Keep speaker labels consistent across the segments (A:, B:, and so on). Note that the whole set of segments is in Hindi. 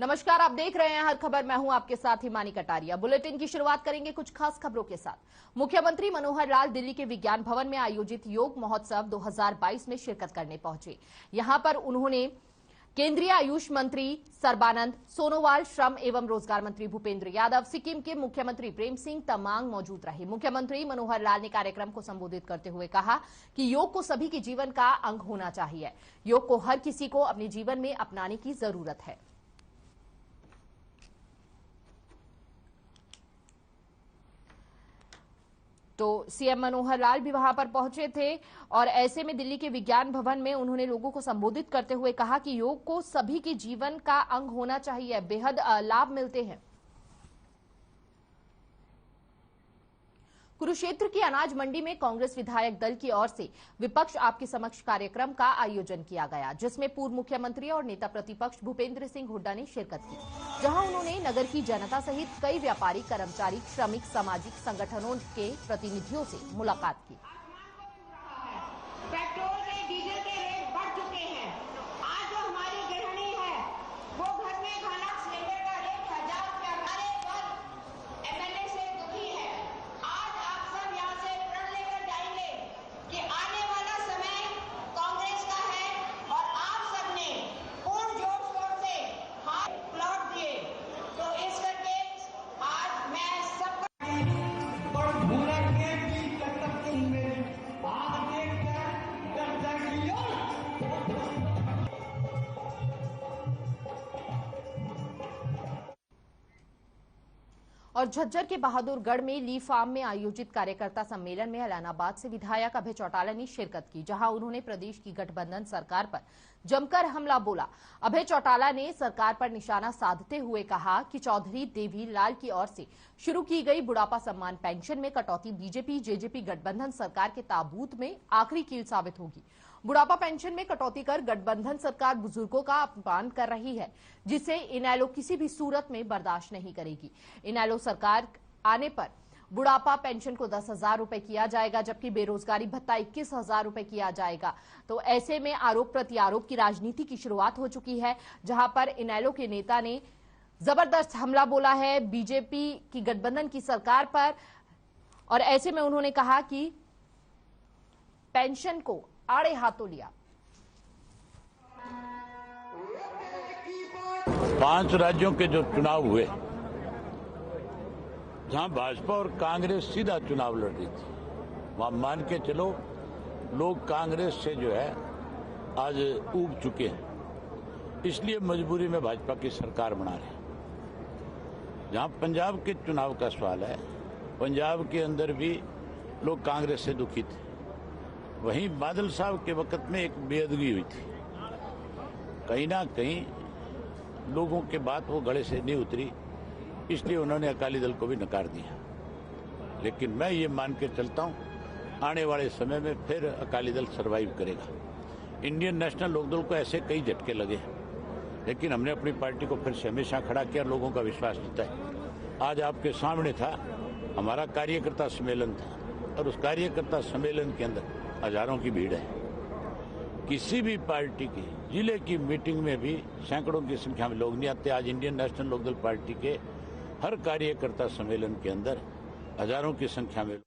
A: नमस्कार, आप देख रहे हैं हर खबर। मैं हूं आपके साथ हिमानी कटारिया। बुलेटिन की शुरुआत करेंगे कुछ खास खबरों के साथ। मुख्यमंत्री मनोहर लाल दिल्ली के विज्ञान भवन में आयोजित योग महोत्सव 2022 में शिरकत करने पहुंचे। यहां पर उन्होंने केंद्रीय आयुष मंत्री सर्बानंद सोनोवाल, श्रम एवं रोजगार मंत्री भूपेंद्र यादव, सिक्किम के मुख्यमंत्री प्रेम सिंह तमांग मौजूद रहे। मुख्यमंत्री मनोहर लाल ने कार्यक्रम को संबोधित करते हुए कहा कि योग को सभी के जीवन का अंग होना चाहिए। योग को हर किसी को अपने जीवन में अपनाने की जरूरत है। तो सीएम मनोहर लाल भी वहां पर पहुंचे थे और ऐसे में दिल्ली के विज्ञान भवन में उन्होंने लोगों को संबोधित करते हुए कहा कि योग को सभी के जीवन का अंग होना चाहिए, बेहद लाभ मिलते हैं। कुरुक्षेत्र की अनाज मंडी में कांग्रेस विधायक दल की ओर से विपक्ष आपके समक्ष कार्यक्रम का आयोजन किया गया, जिसमें पूर्व मुख्यमंत्री और नेता प्रतिपक्ष भूपेंद्र सिंह हुड्डा ने शिरकत की, जहां उन्होंने नगर की जनता सहित कई व्यापारी, कर्मचारी, श्रमिक, सामाजिक संगठनों के प्रतिनिधियों से मुलाकात की।
B: पेट्रोल के, डीजल के रेट बढ़ चुके हैं। आज जो हमारी गृहिणी है वो घर में खाना सिलेंडर का रेट 1000 रुपया हमारे पर एमएलए से दुखी है। आज आप सब यहाँ से प्रण लेकर जाएंगे कि आने वाला समय कांग्रेस का है और आप सबने पूर्ण जोर शोर से हाथ प्लॉट दिए। तो इस करके आज मैं सबका
A: और झज्जर के बहादुरगढ़ में ली फार्म में आयोजित कार्यकर्ता सम्मेलन में ऐलानाबाद से विधायक अभय चौटाला ने शिरकत की, जहां उन्होंने प्रदेश की गठबंधन सरकार पर जमकर हमला बोला। अभय चौटाला ने सरकार पर निशाना साधते हुए कहा कि चौधरी देवी लाल की ओर से शुरू की गई बुढ़ापा सम्मान पेंशन में कटौती बीजेपी जेजेपी गठबंधन सरकार के ताबूत में आखिरी कील साबित होगी। बुढ़ापा पेंशन में कटौती कर गठबंधन सरकार बुजुर्गों का अपमान कर रही है, जिसे इनेलो किसी भी सूरत में बर्दाश्त नहीं करेगी। इनेलो सरकार आने पर बुढ़ापा पेंशन को 10,000 रुपए किया जाएगा, जबकि बेरोजगारी भत्ता 21,000 रुपए किया जाएगा। तो ऐसे में आरोप प्रत्यारोप की राजनीति की शुरुआत हो चुकी है, जहां पर इनेलो के नेता ने जबरदस्त हमला बोला है बीजेपी की गठबंधन की सरकार पर। और ऐसे में उन्होंने कहा कि पेंशन को आड़े हाथों लिया।
C: 5 राज्यों के जो चुनाव हुए, जहां भाजपा और कांग्रेस सीधा चुनाव लड़ रही थी, वहां मान के चलो लोग कांग्रेस से जो है आज ऊब चुके हैं, इसलिए मजबूरी में भाजपा की सरकार बना रहे हैं। जहां पंजाब के चुनाव का सवाल है, पंजाब के अंदर भी लोग कांग्रेस से दुखी थे। वहीं बादल साहब के वक्त में एक बेअदबी हुई थी, कहीं ना कहीं लोगों के बात वो गले से नहीं उतरी, इसलिए उन्होंने अकाली दल को भी नकार दिया। लेकिन मैं ये मान के चलता हूं, आने वाले समय में फिर अकाली दल सर्वाइव करेगा। इंडियन नेशनल लोकदल को ऐसे कई झटके लगे, लेकिन हमने अपनी पार्टी को फिर से हमेशा खड़ा किया, लोगों का विश्वास जीता है। आज आपके सामने था हमारा कार्यकर्ता सम्मेलन था, और उस कार्यकर्ता सम्मेलन के अंदर हजारों की भीड़ है। किसी भी पार्टी की जिले की मीटिंग में भी सैकड़ों की संख्या में लोग नहीं आते। आज इंडियन नेशनल लोकदल पार्टी के हर कार्यकर्ता सम्मेलन के अंदर हजारों की संख्या में।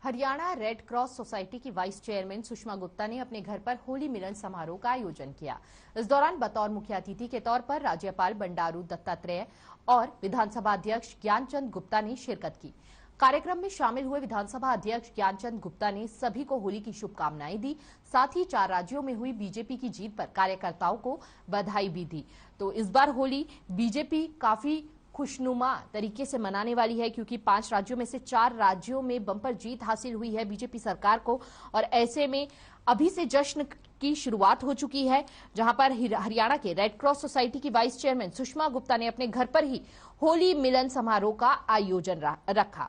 A: हरियाणा रेड क्रॉस सोसाइटी की वाइस चेयरमैन सुषमा गुप्ता ने अपने घर पर होली मिलन समारोह का आयोजन किया। इस दौरान बतौर मुख्य अतिथि के तौर पर राज्यपाल बंडारू दत्तात्रेय और विधानसभा अध्यक्ष ज्ञानचंद गुप्ता ने शिरकत की। कार्यक्रम में शामिल हुए विधानसभा अध्यक्ष ज्ञानचंद गुप्ता ने सभी को होली की शुभकामनाएं दी, साथ ही 4 राज्यों में हुई बीजेपी की जीत पर कार्यकर्ताओं को बधाई भी दी। तो इस बार होली बीजेपी काफी खुशनुमा तरीके से मनाने वाली है, क्योंकि 5 राज्यों में से 4 राज्यों में बम्पर जीत हासिल हुई है बीजेपी सरकार को। और ऐसे में अभी से जश्न की शुरुआत हो चुकी है, जहां पर हरियाणा के रेड क्रॉस सोसाइटी की वाइस चेयरमैन सुषमा गुप्ता ने अपने घर पर ही होली मिलन समारोह का आयोजन रखा,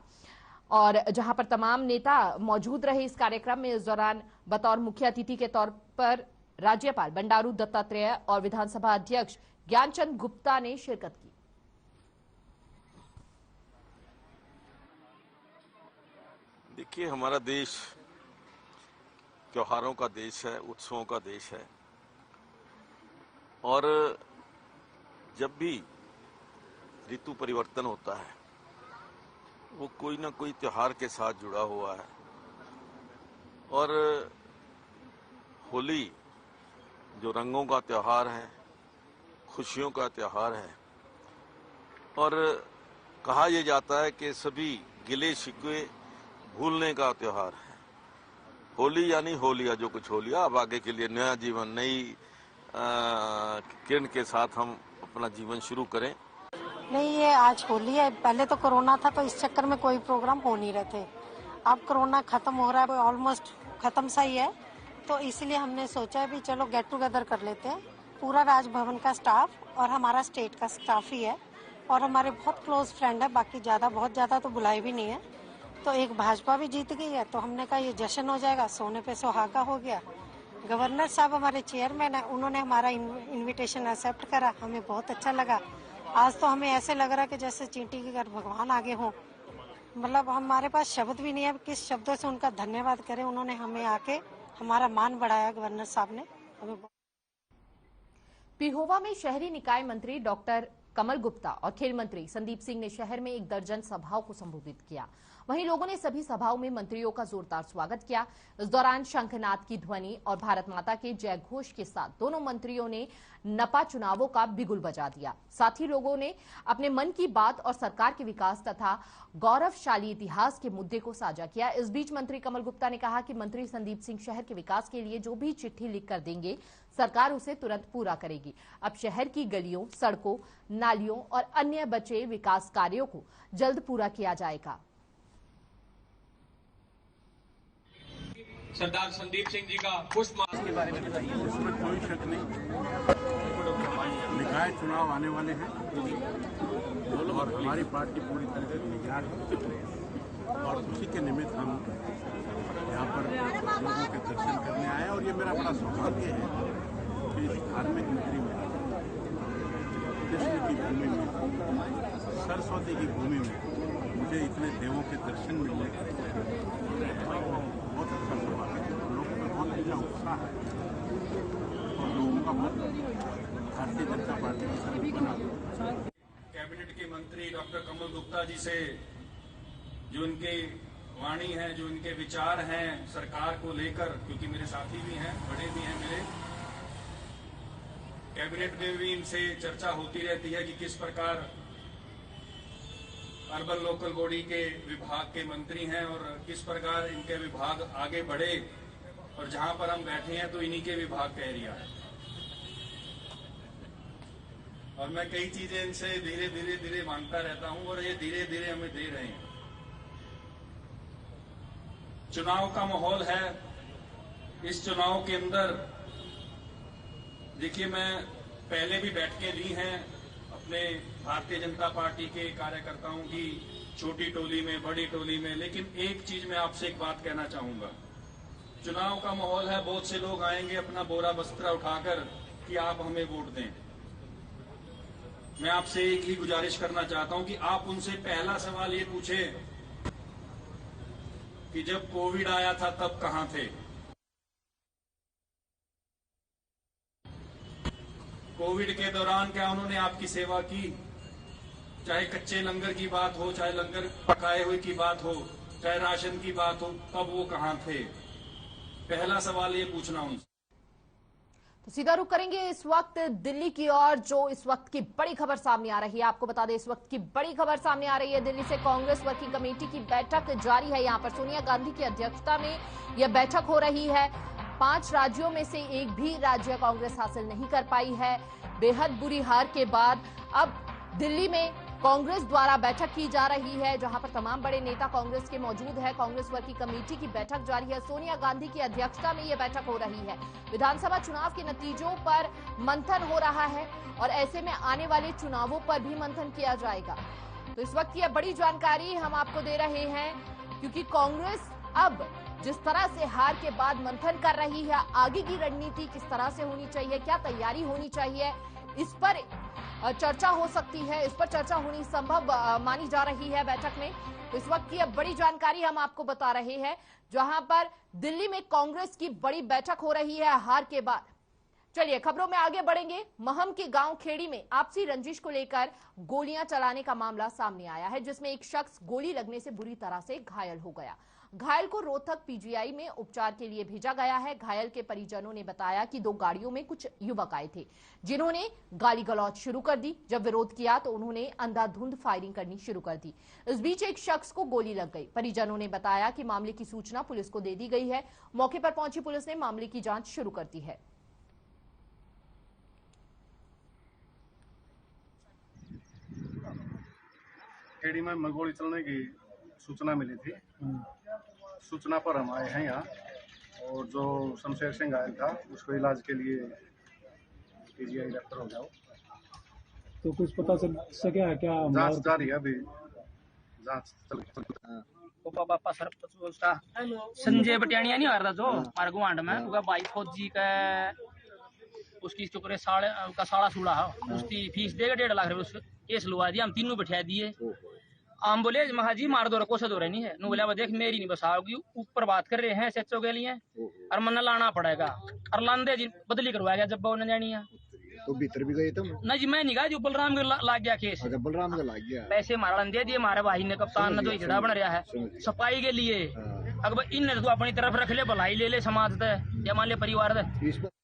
A: और जहां पर तमाम नेता मौजूद रहे इस कार्यक्रम में। इस दौरान बतौर मुख्य अतिथि के तौर पर राज्यपाल बंडारू दत्तात्रेय और विधानसभा अध्यक्ष ज्ञानचंद गुप्ता ने शिरकत की।
D: देखिए, हमारा देश त्योहारों का देश है, उत्सवों का देश है, और जब भी ऋतु परिवर्तन होता है वो कोई ना कोई त्योहार के साथ जुड़ा हुआ है और होली जो रंगों का त्योहार है, खुशियों का त्योहार है और कहा यह जाता है कि सभी गिले शिकवे भूलने का त्योहार है। होली यानी होलिया, जो कुछ हो लिया, अब आगे के लिए नया जीवन, नई किरण के साथ हम अपना जीवन शुरू करें।
E: नहीं, ये आज होली है। पहले तो कोरोना था तो इस चक्कर में कोई प्रोग्राम हो नहीं रहे थे। अब कोरोना खत्म हो रहा है, ऑलमोस्ट खत्म सा ही है, तो इसलिए हमने सोचा है भी चलो गेट टुगेदर कर लेते हैं। पूरा राजभवन का स्टाफ और हमारा स्टेट का स्टाफ ही है और हमारे बहुत क्लोज फ्रेंड है, बाकी बहुत ज्यादा तो बुलाए भी नहीं है। तो एक भाजपा भी जीत गई है तो हमने कहा ये जश्न हो जाएगा, सोने पे सुहागा हो गया। गवर्नर साहब हमारे चेयरमैन है, उन्होंने हमारा इनविटेशन एक्सेप्ट करा, हमें बहुत अच्छा लगा। आज तो हमें ऐसे लग रहा है कि जैसे चींटी के घर भगवान आगे हों। मतलब हमारे पास शब्द भी नहीं है किस शब्दों से उनका धन्यवाद करें। उन्होंने हमें आके हमारा मान बढ़ाया, गवर्नर साहब ने हमें।
A: पिहोवा में शहरी निकाय मंत्री डॉक्टर कमल गुप्ता और खेल मंत्री संदीप सिंह ने शहर में 1 दर्जन सभाओं को संबोधित किया। वहीं लोगों ने सभी सभाओं में मंत्रियों का जोरदार स्वागत किया। इस दौरान शंखनाद की ध्वनि और भारत माता के जय घोष के साथ दोनों मंत्रियों ने नपा चुनावों का बिगुल बजा दिया। साथ ही लोगों ने अपने मन की बात और सरकार के विकास तथा गौरवशाली इतिहास के मुद्दे को साझा किया। इस बीच मंत्री कमल गुप्ता ने कहा कि मंत्री संदीप सिंह शहर के विकास के लिए जो भी चिट्ठी लिखकर देंगे सरकार उसे तुरंत पूरा करेगी। अब शहर की गलियों, सड़कों, नालियों और अन्य बचे विकास कार्यों को जल्द पूरा किया जाएगा।
F: सरदार संदीप सिंह जी का पुष्पमाला के बारे में बताइए।
G: इसमें कोई शक नहीं, निकाय चुनाव आने वाले हैं और हमारी पार्टी पूरी तरह से तैयार है और उसी के निमित्त हम यहाँ पर लोगों के दर्शन करने आए। और ये मेरा बड़ा सौभाग्य है कि इस धार्मिक नगरी में, कृष्ण की भूमि में, सरस्वती की भूमि में मुझे इतने देवों के दर्शन मिलने बहुत अच्छा लगा। लोगों में बहुत अच्छा उत्साह है और लोगों का बहुत भारतीय जनता पार्टी की तरफ बना।
F: कैबिनेट के मंत्री डॉक्टर कमल गुप्ता जी से जो उनकी वाणी है, जो उनके विचार हैं सरकार को लेकर, क्योंकि मेरे साथी भी हैं, बड़े भी हैं मेरे, कैबिनेट में भी इनसे चर्चा होती रहती है कि किस प्रकार अर्बन लोकल बॉडी के विभाग के मंत्री हैं और किस प्रकार इनके विभाग आगे बढ़े। और जहां पर हम बैठे हैं तो इन्हीं के विभाग का एरिया है और मैं कई चीजें इनसे धीरे धीरे मांगता रहता हूं और ये धीरे धीरे हमें दे रहे हैं। चुनाव का माहौल है। इस चुनाव के अंदर देखिए, मैं पहले भी बैठकें ली हैं अपने भारतीय जनता पार्टी के कार्यकर्ताओं की, छोटी टोली में, बड़ी टोली में, लेकिन एक चीज मैं आपसे एक बात कहना चाहूंगा। चुनाव का माहौल है, बहुत से लोग आएंगे अपना बोरा बस्ता उठाकर कि आप हमें वोट दें। मैं आपसे एक ही गुजारिश करना चाहता हूं कि आप उनसे पहला सवाल ये पूछें कि जब कोविड आया था तब कहां थे? कोविड के दौरान क्या उन्होंने आपकी सेवा की? चाहे कच्चे लंगर की बात हो, चाहे लंगर पकाए हुए की बात हो, चाहे राशन की बात हो, तब वो कहां थे? पहला सवाल ये पूछना उनसे।
A: तो सीधा रुख करेंगे इस वक्त दिल्ली की ओर, जो इस वक्त की बड़ी खबर सामने आ रही है। आपको बता दें, इस वक्त की बड़ी खबर सामने आ रही है दिल्ली से। कांग्रेस वर्किंग कमेटी की बैठक जारी है। यहां पर सोनिया गांधी की अध्यक्षता में यह बैठक हो रही है। 5 राज्यों में से एक भी राज्य कांग्रेस हासिल नहीं कर पाई है। बेहद बुरी हार के बाद अब दिल्ली में कांग्रेस द्वारा बैठक की जा रही है, जहां पर तमाम बड़े नेता कांग्रेस के मौजूद है। कांग्रेस वर्किंग कमेटी की बैठक जारी है। सोनिया गांधी की अध्यक्षता में यह बैठक हो रही है। विधानसभा चुनाव के नतीजों पर मंथन हो रहा है और ऐसे में आने वाले चुनावों पर भी मंथन किया जाएगा। तो इस वक्त यह बड़ी जानकारी हम आपको दे रहे हैं, क्योंकि कांग्रेस अब जिस तरह से हार के बाद मंथन कर रही है, आगे की रणनीति किस तरह से होनी चाहिए, क्या तैयारी होनी चाहिए, इस पर चर्चा हो सकती है। इस पर चर्चा होनी संभव मानी जा रही है बैठक में। तो इस वक्त की अब बड़ी जानकारी हम आपको बता रहे हैं, जहां पर दिल्ली में कांग्रेस की बड़ी बैठक हो रही है हार के बाद। चलिए खबरों में आगे बढ़ेंगे। महम के गांव खेड़ी में आपसी रंजिश को लेकर गोलियां चलाने का मामला सामने आया है, जिसमें एक शख्स गोली लगने से बुरी तरह से घायल हो गया। घायल को रोहतक पीजीआई में उपचार के लिए भेजा गया है। घायल के परिजनों ने बताया कि 2 गाड़ियों में कुछ युवक आए थे, जिन्होंने गाली गलौज शुरू कर दी। जब विरोध किया तो उन्होंने अंधाधुंध फायरिंग करनी शुरू कर दी। इस बीच एक शख्स को गोली लग गई। परिजनों ने बताया कि मामले की सूचना पुलिस को दे दी गई है। मौके पर पहुंची पुलिस ने मामले की जांच शुरू कर दी है।
H: खेड़ी में गोली चलने की सूचना मिली थी। सूचना पर हम आए हैं यहाँ, और जो शमशेर सिंह घायल था उसको इलाज के लिए पीजीआई रेफर हो जाओ।
I: तो कुछ पता चल सके क्या?
H: जांच जारी है, अभी जांच चल
J: पापा सरपंच उसका संजय बटियानिया नहीं आ रहा जो हमारे गुआंढ में उसका भाई फौजी का उसकी चुकरे साड़ा सूड़ा है, उसकी फीस देगा 1.5 लाख रुपए। उस केस लुआ दिया, हम तीनों बिठा दिए। हम बोले महाजी मार दो रखो से दो रहे नहीं है। नु बोला देख मेरी नहीं बसाओगी, ऊपर बात कर रहे हैं सच्चों के लिए और मन लाना पड़ेगा। और लांदे जी बदली करवाया गया जब वो न जानी है।
K: तो भीतर भी गए तुम?
J: नहीं जी मैं नहीं गया, जो बलराम के लाग गया केस।
K: अगर बलराम का लाग गया
J: पैसे मारा दे दिए हमारे भाई ने, कप्तान ने तो झड़ा बन रहा है सफाई के लिए। अगर इन तो अपनी तरफ रख ले, भलाई ले ले समाज से या मान ले परिवार से।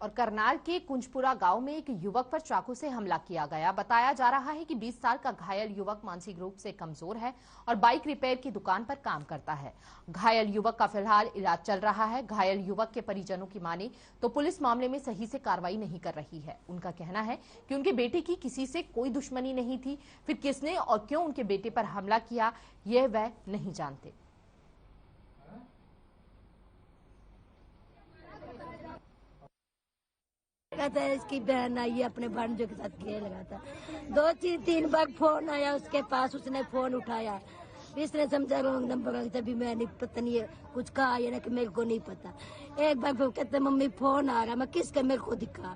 A: और करनाल के कुंजपुरा गांव में एक युवक पर चाकू से हमला किया गया। बताया जा रहा है कि 20 साल का घायल युवक मानसिक रूप से कमजोर है और बाइक रिपेयर की दुकान पर काम करता है। घायल युवक का फिलहाल इलाज चल रहा है। घायल युवक के परिजनों की माने तो पुलिस मामले में सही से कार्रवाई नहीं कर रही है। उनका कहना है कि उनके बेटे की किसी से कोई दुश्मनी नहीं थी, फिर किसने और क्यों उनके बेटे पर हमला किया यह वह नहीं जानते।
L: कहता है इसकी बहन आई है अपने भांजों के साथ खेल रहा था। 2-3 बार फोन आया उसके पास, उसने फोन उठाया। इसने समझा रॉन्ग नंबर, तभी मैंने पता नहीं है कुछ कहा या ना कि मेरे को नहीं पता। एक बार फिर कहते मम्मी फोन आ रहा, मैं किसका मेरे को दिखा।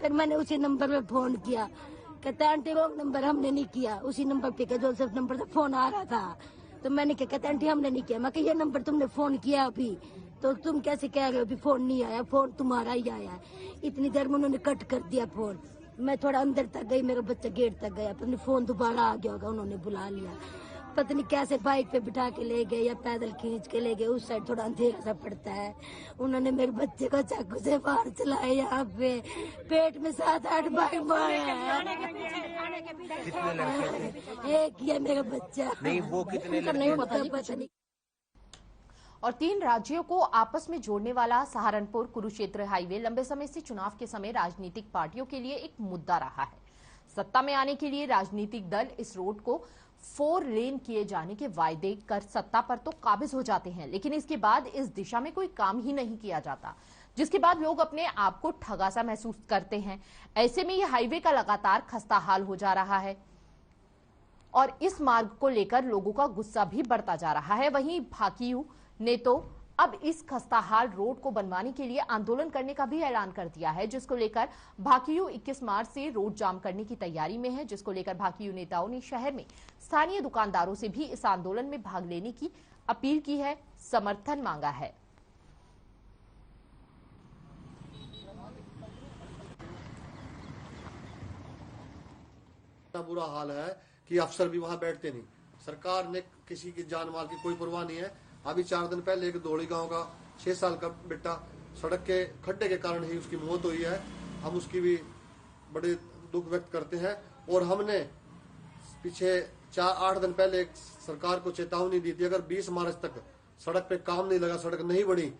L: फिर मैंने उसी नंबर पे फोन किया, कहता आंटी रॉन्ग नंबर हमने नहीं किया। उसी नंबर पे जोसेफ नंबर से फोन आ रहा था। तो मैंने क्या कहता आंटी हमने नहीं किया। मैं ये नंबर तुमने फोन किया अभी, तो तुम कैसे कह रहे हो अभी फोन नहीं आया? फोन तुम्हारा ही आया है। इतनी देर में उन्होंने कट कर दिया फोन। मैं थोड़ा अंदर तक गई, मेरा बच्चा गेट तक गया, पता नहीं फोन दोबारा आ गया होगा, उन्होंने बुला लिया। पता नहीं कैसे बाइक पे बिठा के ले गए या पैदल खींच के ले गए। उस साइड थोड़ा अंधेरा सा पड़ता है। उन्होंने मेरे बच्चे को चाकू से बाहर चलाया, यहाँ पे पेट में 7-8 बार मारा। एक ही है मेरा बच्चा।
K: नहीं वो कितने
L: नहीं पता नहीं।
A: और 3 राज्यों को आपस में जोड़ने वाला सहारनपुर कुरुक्षेत्र हाईवे लंबे समय से चुनाव के समय राजनीतिक पार्टियों के लिए एक मुद्दा रहा है। सत्ता में आने के लिए राजनीतिक दल इस रोड को 4 लेन किए जाने के वायदे कर सत्ता पर तो काबिज हो जाते हैं, लेकिन इसके बाद इस दिशा में कोई काम ही नहीं किया जाता, जिसके बाद लोग अपने आप को ठगा सा महसूस करते हैं। ऐसे में यह हाईवे का लगातार खस्ता हाल हो जा रहा है और इस मार्ग को लेकर लोगों का गुस्सा भी बढ़ता जा रहा है। वहीं भाकियू ने तो अब इस खस्ताहाल रोड को बनवाने के लिए आंदोलन करने का भी ऐलान कर दिया है, जिसको लेकर भाकियू 21 मार्च से रोड जाम करने की तैयारी में है, जिसको लेकर भाकियू नेताओं ने शहर में स्थानीय दुकानदारों से भी इस आंदोलन में भाग लेने की अपील की है, समर्थन मांगा है।
M: इतना बुरा हाल है कि अफसर भी वहां बैठते नहीं। सरकार ने किसी की जान माल की कोई परवाह नहीं है। अभी 4 दिन पहले एक दौड़ी गांव का 6 साल का बेटा सड़क के खड्डे के कारण ही उसकी मौत हुई है। हम उसकी भी बड़े दुख व्यक्त करते हैं और हमने पीछे 8 दिन पहले सरकार को चेतावनी दी थी, अगर 20 मार्च तक सड़क पे काम नहीं लगा, सड़क नहीं बनी,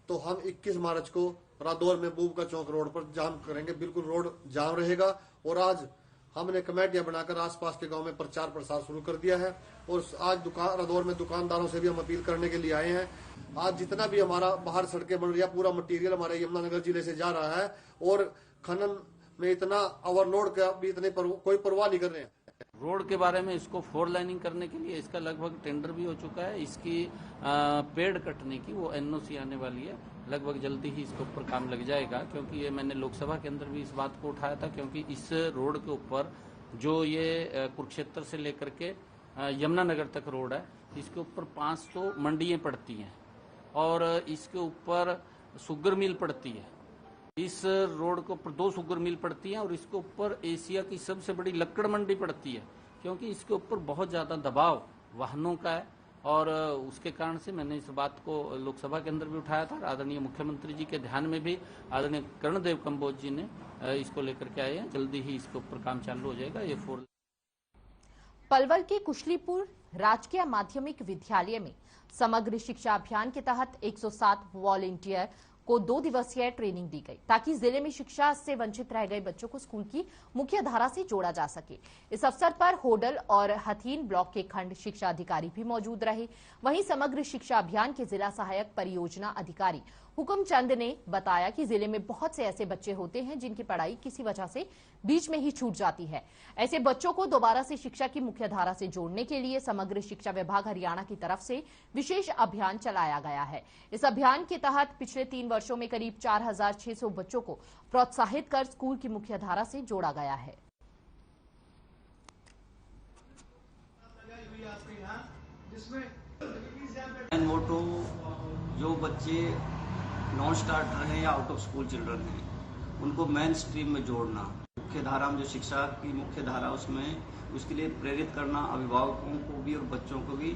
M: तो हम 21 मार्च को रादौर में बूब का चौक रोड पर जाम करेंगे। बिल्कुल रोड जाम रहेगा। और आज हमने कमेटियां बनाकर आसपास के गांव में प्रचार प्रसार शुरू कर दिया है और आज रादौर में दुकानदारों से भी हम अपील करने के लिए आए हैं। आज जितना भी हमारा बाहर सड़कें बन रही है, पूरा मटेरियल हमारे यमुनानगर जिले से जा रहा है और खनन में इतना ओवरलोड का भी इतने कोई परवाह नहीं कर रहे हैं।
N: रोड के बारे में इसको 4 लाइनिंग करने के लिए इसका लगभग टेंडर भी हो चुका है। इसकी पेड़ कटने की वो NOC आने वाली है, लगभग जल्दी ही इसके ऊपर काम लग जाएगा, क्योंकि ये मैंने लोकसभा के अंदर भी इस बात को उठाया था, क्योंकि इस रोड के ऊपर जो ये कुरुक्षेत्र से लेकर के यमुनानगर तक रोड है, इसके ऊपर 500 मंडियां पड़ती हैं और इसके ऊपर शुगर मिल पड़ती है इस रोड के ऊपर 2 शुगर मिल पड़ती हैं और इसके ऊपर एशिया की सबसे बड़ी लक्कड़ मंडी पड़ती है, क्योंकि इसके ऊपर बहुत ज़्यादा दबाव वाहनों का है। और उसके कारण से मैंने इस बात को लोकसभा के अंदर भी उठाया था। आदरणीय मुख्यमंत्री जी के ध्यान में भी आदरणीय कर्णदेव कंबोज जी ने इसको लेकर के आए हैं। जल्दी ही इसके ऊपर काम चालू हो जाएगा। ये 4
A: पलवल के कुशलीपुर राजकीय माध्यमिक विद्यालय में समग्र शिक्षा अभियान के तहत 107 वॉलंटियर को 2 दिवसीय ट्रेनिंग दी गई, ताकि जिले में शिक्षा से वंचित रह गए बच्चों को स्कूल की मुख्य धारा से जोड़ा जा सके। इस अवसर पर होडल और हथीन ब्लॉक के खंड शिक्षा अधिकारी भी मौजूद रहे। वहीं समग्र शिक्षा अभियान के जिला सहायक परियोजना अधिकारी हुक्मचंद ने बताया कि जिले में बहुत से ऐसे बच्चे होते हैं जिनकी पढ़ाई किसी वजह से बीच में ही छूट जाती है। ऐसे बच्चों को दोबारा से शिक्षा की मुख्य धारा से जोड़ने के लिए समग्र शिक्षा विभाग हरियाणा की तरफ से विशेष अभियान चलाया गया है। इस अभियान के तहत पिछले 3 वर्षों में करीब 4600 बच्चों को प्रोत्साहित कर स्कूल की मुख्य धारा से जोड़ा गया है।
O: मोटो जो बच्चे नॉन स्टार्टर हैं या आउट ऑफ स्कूल चिल्ड्रन हैं, उनको मेन स्ट्रीम में जोड़ना, मुख्य धारा में जो शिक्षा की मुख्य धारा उसमें उसके लिए प्रेरित करना अभिभावकों को भी और बच्चों को भी,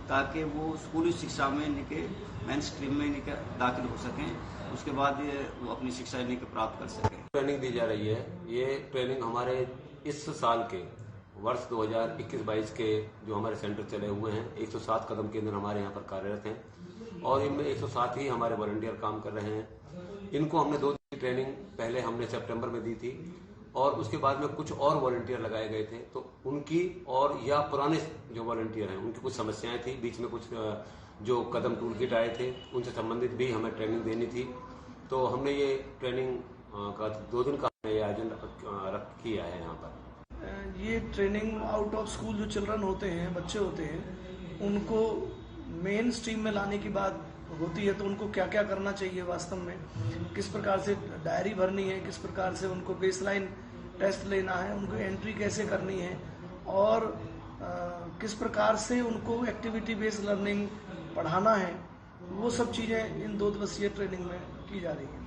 O: ताकि वो स्कूली शिक्षा में इनके मेन स्ट्रीम में इनके दाखिल हो सकें। उसके बाद ये वो अपनी शिक्षा इनके प्राप्त कर सकें।
P: ट्रेनिंग दी जा रही है। ये ट्रेनिंग हमारे इस साल के वर्ष 2021-22 के जो हमारे सेंटर चले हुए हैं, 107 कदम केंद्र हमारे यहाँ पर कार्यरत हैं और इनमें 107 ही हमारे वॉलंटियर काम कर रहे हैं। इनको हमने 2 दिन की ट्रेनिंग पहले हमने सितंबर में दी थी और उसके बाद में कुछ और वॉलंटियर लगाए गए थे, तो उनकी और या पुराने जो वॉलंटियर हैं उनकी कुछ समस्याएं थी, बीच में कुछ जो कदम टूल किट आए थे उनसे संबंधित भी हमें ट्रेनिंग देनी थी। तो हमने ये ट्रेनिंग का 2 दिन का आयोजन किया है। यहाँ पर
Q: ये ट्रेनिंग आउट ऑफ स्कूल जो चिल्ड्रन होते हैं, बच्चे होते हैं, उनको मेन स्ट्रीम में लाने की बात होती है। तो उनको क्या क्या करना चाहिए वास्तव में, किस प्रकार से डायरी भरनी है, किस प्रकार से उनको बेसलाइन टेस्ट लेना है, उनको एंट्री कैसे करनी है और किस प्रकार से उनको एक्टिविटी बेस्ड लर्निंग पढ़ाना है, वो सब चीज़ें इन 2 दिवसीय ट्रेनिंग में की जा रही है।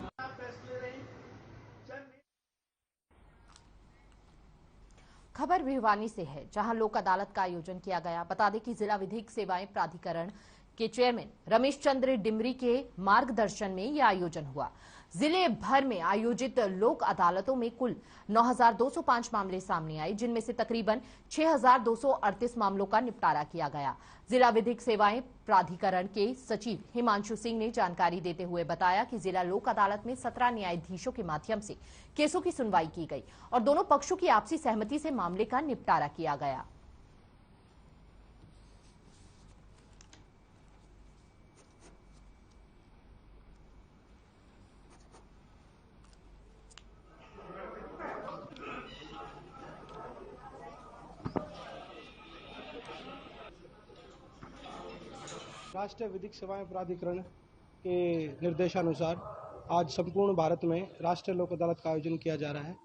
A: खबर भिवानी से है, जहां लोक अदालत का आयोजन किया गया। बता दें कि जिला विधिक सेवाएं प्राधिकरण के चेयरमैन रमेश चंद्र डिमरी के मार्गदर्शन में यह आयोजन हुआ। जिले भर में आयोजित लोक अदालतों में कुल 9,205 मामले सामने आए, जिनमें से तकरीबन 6,238 मामलों का निपटारा किया गया। जिला विधिक सेवाएं प्राधिकरण के सचिव हिमांशु सिंह ने जानकारी देते हुए बताया कि जिला लोक अदालत में 17 न्यायाधीशों के माध्यम से केसों की सुनवाई की गई और दोनों पक्षों की आपसी सहमति से मामले का निपटारा किया गया।
I: राष्ट्रीय विधिक सेवाएं प्राधिकरण के निर्देशानुसार आज संपूर्ण भारत में राष्ट्रीय लोक अदालत का आयोजन किया जा रहा है।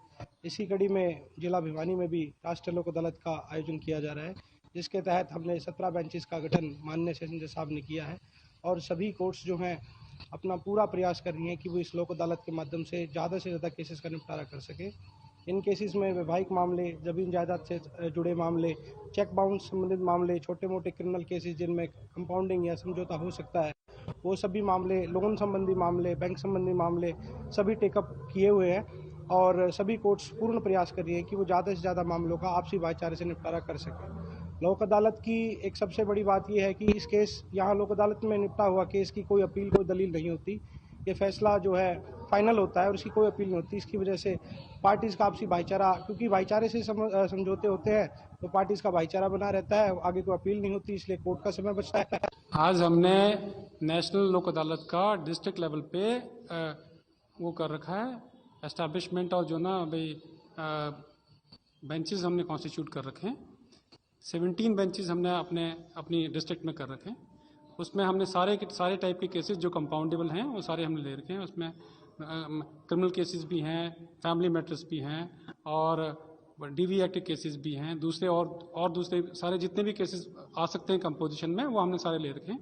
I: इसी कड़ी में जिला भिवानी में भी राष्ट्रीय लोक अदालत का आयोजन किया जा रहा है, जिसके तहत हमने 17 बेंचेस का गठन माननीय सेशन जज साहब ने किया है और सभी कोर्ट्स जो हैं अपना पूरा प्रयास कर रही हैं कि वो इस लोक अदालत के माध्यम से ज़्यादा केसेस का निपटारा कर सके। इन केसेस में वैवाहिक मामले, जमीन जायदाद से जुड़े मामले, चेक बाउंस संबंधित मामले, छोटे मोटे क्रिमिनल केसेस जिनमें कंपाउंडिंग या समझौता हो सकता है, वो सभी मामले, लोन संबंधी मामले, बैंक संबंधी मामले सभी टेकअप किए हुए हैं और सभी कोर्ट्स पूर्ण प्रयास कर रही हैं कि वो ज़्यादा से ज़्यादा मामलों का आपसी भाईचारे से निपटारा कर सकें। लोक अदालत की एक सबसे बड़ी बात यह है कि इस केस यहाँ लोक अदालत में निपटा हुआ केस की कोई अपील, कोई दलील नहीं होती। ये फैसला जो है फाइनल होता है और इसकी कोई अपील नहीं होती। इसकी वजह से पार्टीज का आपसी भाईचारा, क्योंकि भाईचारे से समझौते होते हैं तो पार्टीज का भाईचारा बना रहता है, आगे कोई अपील नहीं होती, इसलिए कोर्ट का समय बचता है। आज हमने नेशनल लोक अदालत का डिस्ट्रिक्ट लेवल पे वो कर रखा है एस्टैब्लिशमेंट और जो ना भाई बेंचेस हमने कॉन्स्टिट्यूट कर रखे हैं। 17 बेंचेस हमने अपनी डिस्ट्रिक्ट में कर रखे हैं। उसमें हमने सारे टाइप के केसेस जो कंपाउंडेबल हैं वो सारे हमने ले रखे हैं। उसमें क्रिमिनल केसेस भी हैं, फैमिली मैटर्स भी हैं और
R: DV एक्ट के केसेस भी हैं, दूसरे और दूसरे सारे जितने भी केसेस आ सकते हैं कंपोजिशन में, वो हमने सारे ले रखे हैं।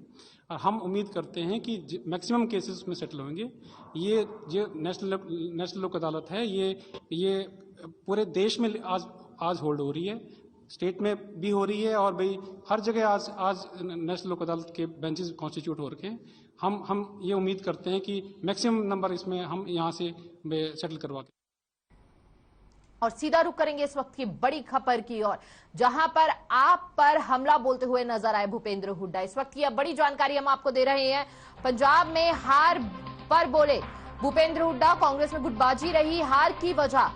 R: और हम उम्मीद करते हैं कि मैक्सिमम केसेस उसमें सेटल होंगे। ये जो नेशनल लोक अदालत है, ये पूरे देश में आज होल्ड हो रही है, स्टेट में भी हो रही है, और भाई हर जगह आज नेशनल लोक अदालत के बेंचेस कॉन्स्टिट्यूट हो रखे हैं। हम ये उम्मीद करते हैं कि मैक्सिमम नंबर इसमें हम यहाँ से सेटल करवा के।
A: और सीधा रुख करेंगे इस वक्त की बड़ी खबर की ओर, जहां पर आप पर हमला बोलते हुए नजर आए भूपेंद्र हुड्डा। इस वक्त की अब बड़ी जानकारी हम आपको दे रहे हैं। पंजाब में हार पर बोले भूपेंद्र हुड्डा, कांग्रेस में गुटबाजी रही हार की वजह।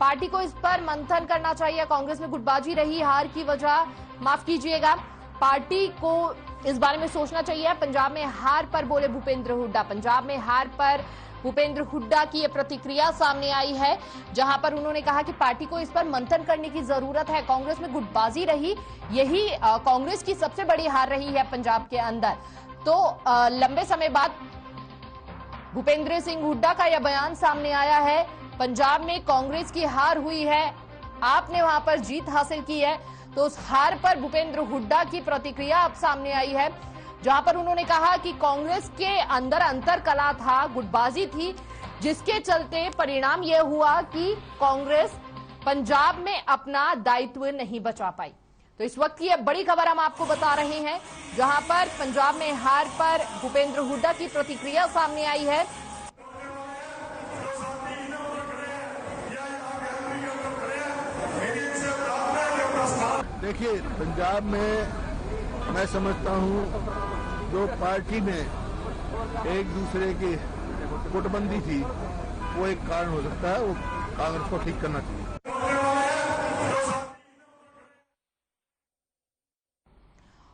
A: पार्टी को इस पर मंथन करना चाहिए, कांग्रेस में गुटबाजी रही हार की वजह। माफ कीजिएगा, पार्टी को इस बारे में सोचना चाहिए। पंजाब में हार पर बोले भूपेंद्र हुड्डा। पंजाब में हार पर भूपेंद्र हुड्डा की यह प्रतिक्रिया सामने आई है, जहां पर उन्होंने कहा कि पार्टी को इस पर मंथन करने की जरूरत है। कांग्रेस में गुटबाजी रही, यही कांग्रेस की सबसे बड़ी हार रही है पंजाब के अंदर। तो लंबे समय बाद भूपेंद्र सिंह हुड्डा का यह बयान सामने आया है। पंजाब में कांग्रेस की हार हुई है, आपने वहां पर जीत हासिल की है, तो उस हार पर भूपेंद्र हुड्डा की प्रतिक्रिया अब सामने आई है, जहां पर उन्होंने कहा कि कांग्रेस के अंदर अंतरकलह था, गुटबाजी थी, जिसके चलते परिणाम यह हुआ कि कांग्रेस पंजाब में अपना दायित्व नहीं बचा पाई। तो इस वक्त की यह बड़ी खबर हम आपको बता रहे हैं, जहां पर पंजाब में हार पर भूपेंद्र हुड्डा की प्रतिक्रिया सामने आई है।
S: देखिए, पंजाब में मैं समझता हूं जो पार्टी में एक दूसरे की गुटबंदी थी, वो एक कारण हो सकता है। वो कांग्रेस को ठीक करना चाहिए।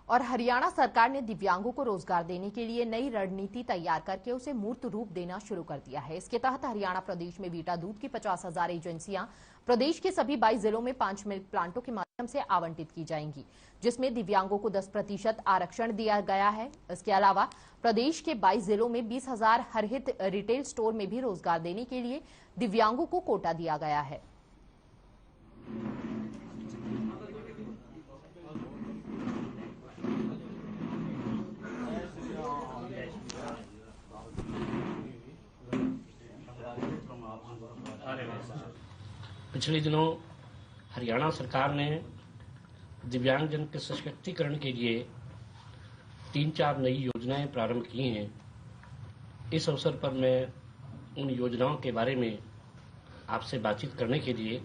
A: और हरियाणा सरकार ने दिव्यांगों को रोजगार देने के लिए नई रणनीति तैयार करके उसे मूर्त रूप देना शुरू कर दिया है। इसके तहत हरियाणा प्रदेश में वीटा दूध की 50,000 एजेंसियां प्रदेश के सभी 22 जिलों में 5 मिल्क प्लांटों के माध्यम से आवंटित की जाएंगी, जिसमें दिव्यांगों को 10% आरक्षण दिया गया है। इसके अलावा प्रदेश के 22 जिलों में 20,000 हरहित रिटेल स्टोर में भी रोजगार देने के लिए दिव्यांगों को कोटा दिया गया है।
T: पिछले दिनों हरियाणा सरकार ने दिव्यांगजन के सशक्तिकरण के लिए 3-4 नई योजनाएं प्रारंभ की हैं। इस अवसर पर मैं उन योजनाओं के बारे में आपसे बातचीत करने के लिए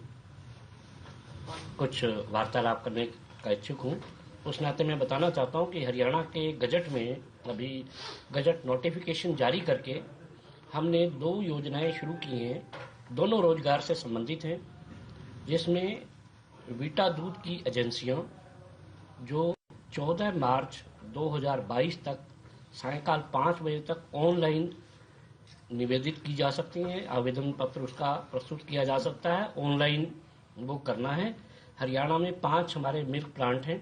T: कुछ वार्तालाप करने का इच्छुक हूं। उस नाते मैं बताना चाहता हूं कि हरियाणा के गजट में अभी गजट नोटिफिकेशन जारी करके हमने 2 योजनाएं शुरू की हैं, दोनों रोजगार से संबंधित हैं, जिसमें वीटा दूध की एजेंसियां जो 14 मार्च 2022 तक सायंकाल 5 बजे तक ऑनलाइन निवेदित की जा सकती हैं। आवेदन पत्र उसका प्रस्तुत किया जा सकता है, ऑनलाइन वो करना है। हरियाणा में 5 हमारे मिल्क प्लांट हैं,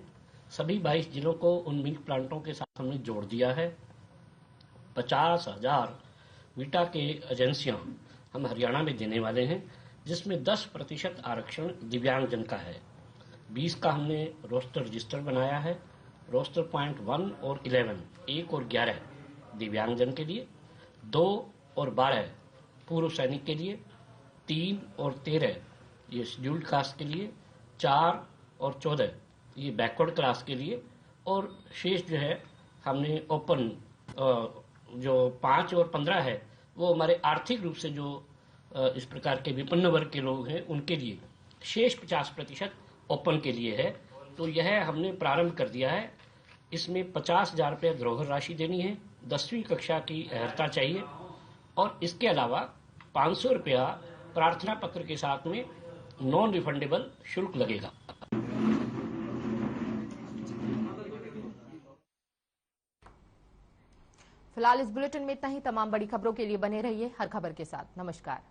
T: सभी 22 जिलों को उन मिल्क प्लांटों के साथ हमने जोड़ दिया है। 50,000 वीटा के एजेंसियां हम हरियाणा में देने वाले हैं, जिसमें 10% आरक्षण दिव्यांगजन का है। 20 का हमने रोस्टर रजिस्टर बनाया है। रोस्टर पॉइंट 1 और 11, 1 और 11 दिव्यांगजन के लिए, 2 और 12 पूर्व सैनिक के लिए, 3 और 13 ये शेड्यूल्ड कास्ट के लिए, 4 और 14 ये बैकवर्ड क्लास के लिए, और शेष जो है हमने ओपन जो 5 और 15 है वो हमारे आर्थिक रूप से जो इस प्रकार के विपन्न वर्ग के लोग हैं उनके लिए। शेष 50% ओपन के लिए है। तो यह हमने प्रारंभ कर दिया है। इसमें 50,000 रुपये धरोहर राशि देनी है, 10वीं कक्षा की अर्हता चाहिए, और इसके अलावा 500 रुपया प्रार्थना पत्र के साथ में नॉन रिफंडेबल शुल्क लगेगा।
A: फिलहाल इस बुलेटिन में इतना ही। तमाम बड़ी खबरों के लिए बने रहिए हर खबर के साथ। नमस्कार।